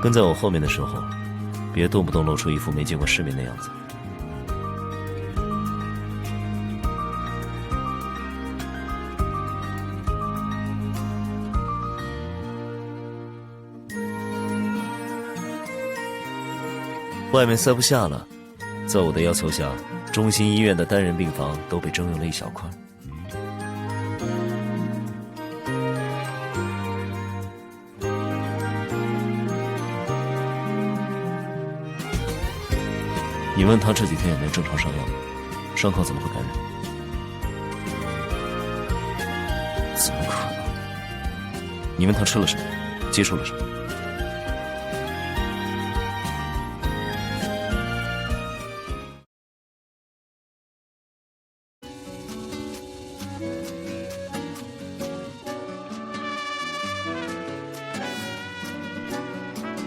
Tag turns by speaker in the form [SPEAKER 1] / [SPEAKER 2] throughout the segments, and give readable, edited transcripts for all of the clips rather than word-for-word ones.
[SPEAKER 1] 跟在我后面的时候，别动不动露出一副没见过世面的样子。外面塞不下了，在我的要求下，中心医院的单人病房都被征用了一小块。你问他这几天有没有正常上药，伤口怎么会感染？怎么可能？你问他吃了什么，接触了什么？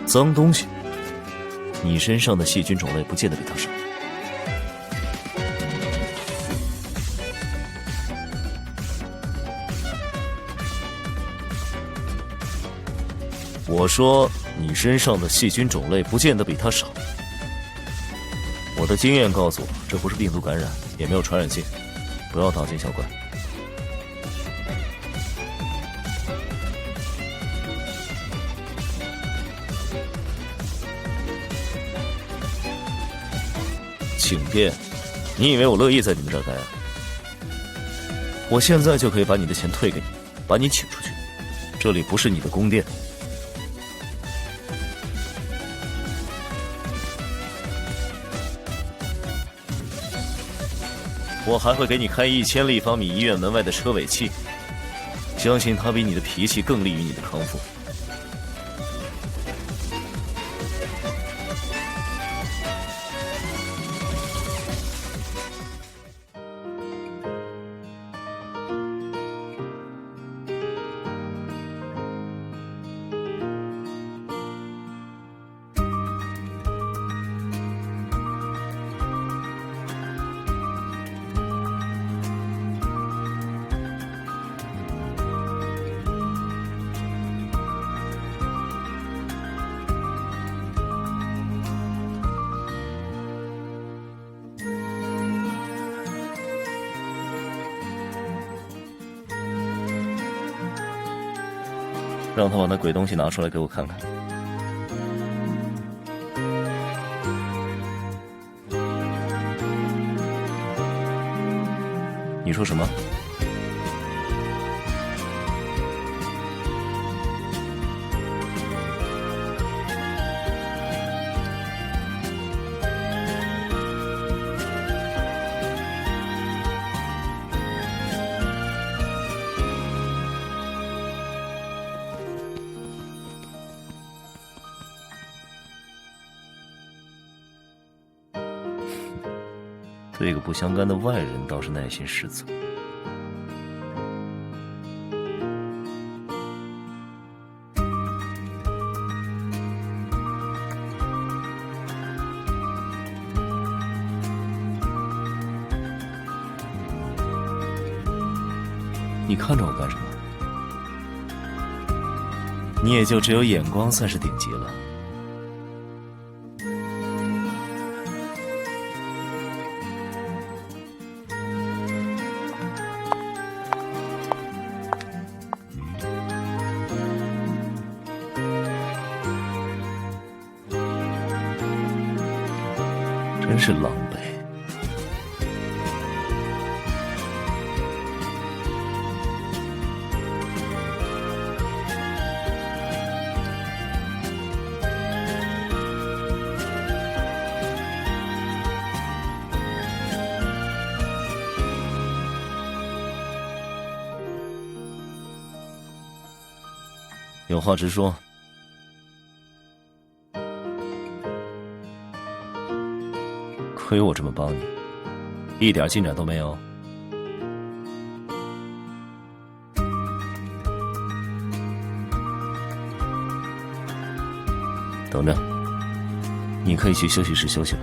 [SPEAKER 1] 脏东西，你身上的细菌种类不见得比他少。我说你身上的细菌种类不见得比他少。我的经验告诉我，这不是病毒感染，也没有传染性，不要大惊小怪。请便，你以为我乐意在你们这儿待啊？我现在就可以把你的钱退给你，把你请出去。这里不是你的宫殿。我还会给你开1000立方米医院门外的车尾气，相信它比你的脾气更利于你的康复。让他把那鬼东西拿出来给我看看。你说什么？对个不相干的外人倒是耐心十足。你看着我干什么？你也就只有眼光算是顶级了。真是狼狈。有话直说。亏我这么帮你，一点进展都没有。等着，你可以去休息室休息了。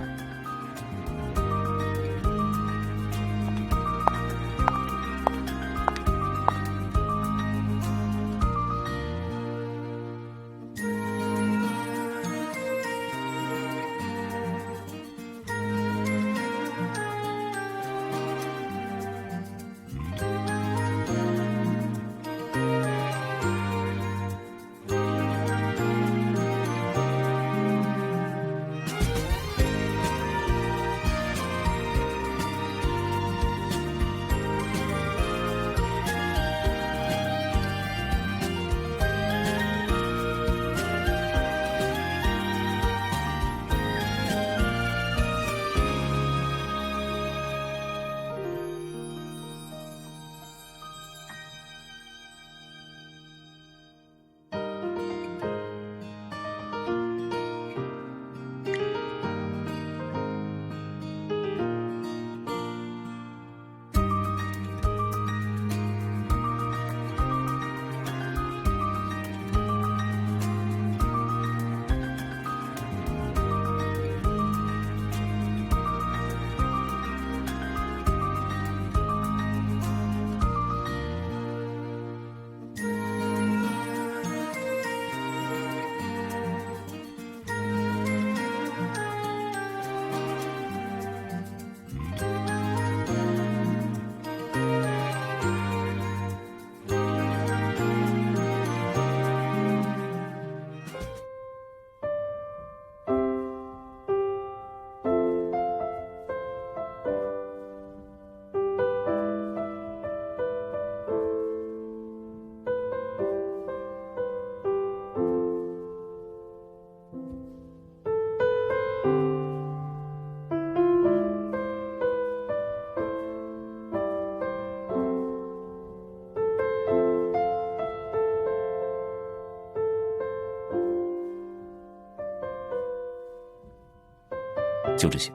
[SPEAKER 1] 就这些，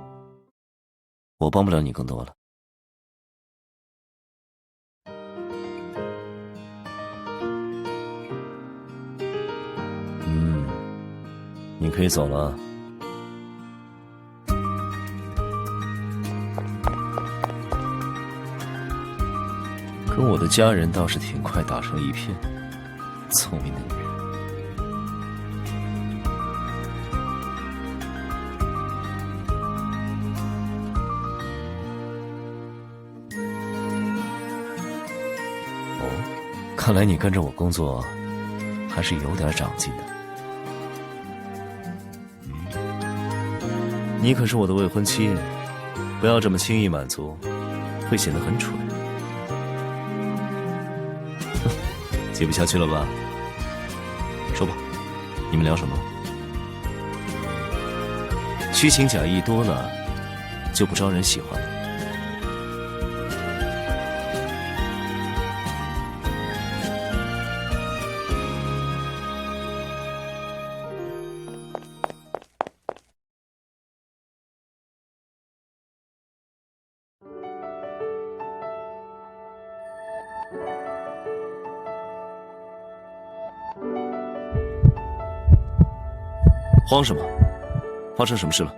[SPEAKER 1] 我帮不了你更多了。你可以走了。跟我的家人倒是挺快打成一片，聪明的女人。哦，看来你跟着我工作还是有点长进的。你可是我的未婚妻，不要这么轻易满足，会显得很蠢。接不下去了吧？说吧，你们聊什么？虚情假意多了，就不招人喜欢了。慌什么？发生什么事了？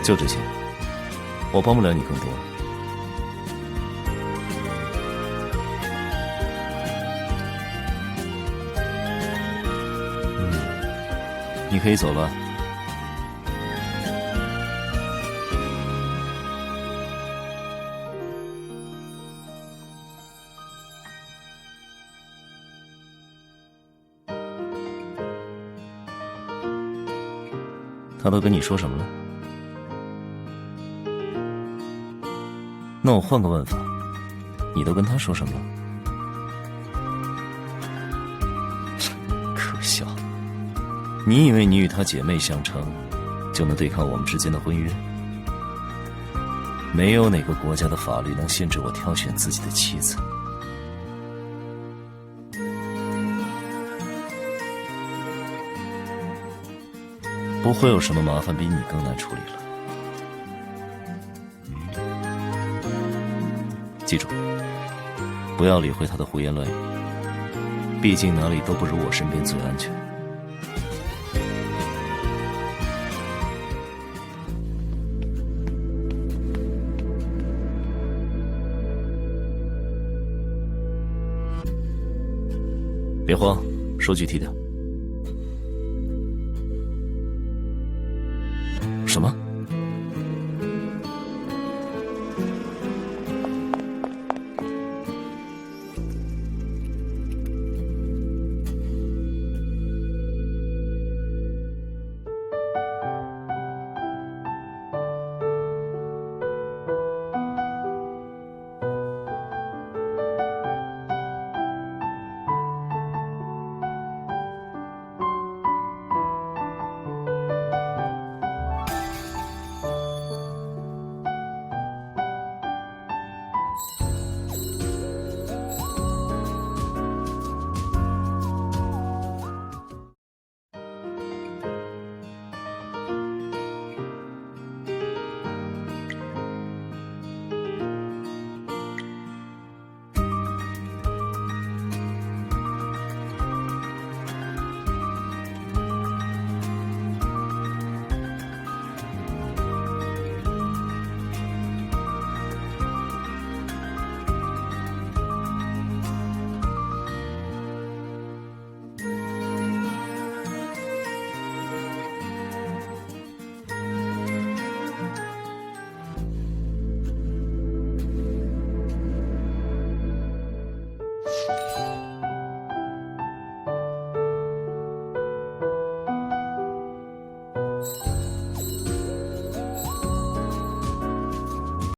[SPEAKER 1] 就这些，我帮不了你更多。你可以走了。他都跟你说什么了？那我换个问法，你都跟他说什么了？可笑！你以为你与他姐妹相称，就能对抗我们之间的婚约？没有哪个国家的法律能限制我挑选自己的妻子。不会有什么麻烦比你更难处理了。记住，不要理会他的胡言乱语，毕竟哪里都不如我身边最安全。别慌，说具体点。什么？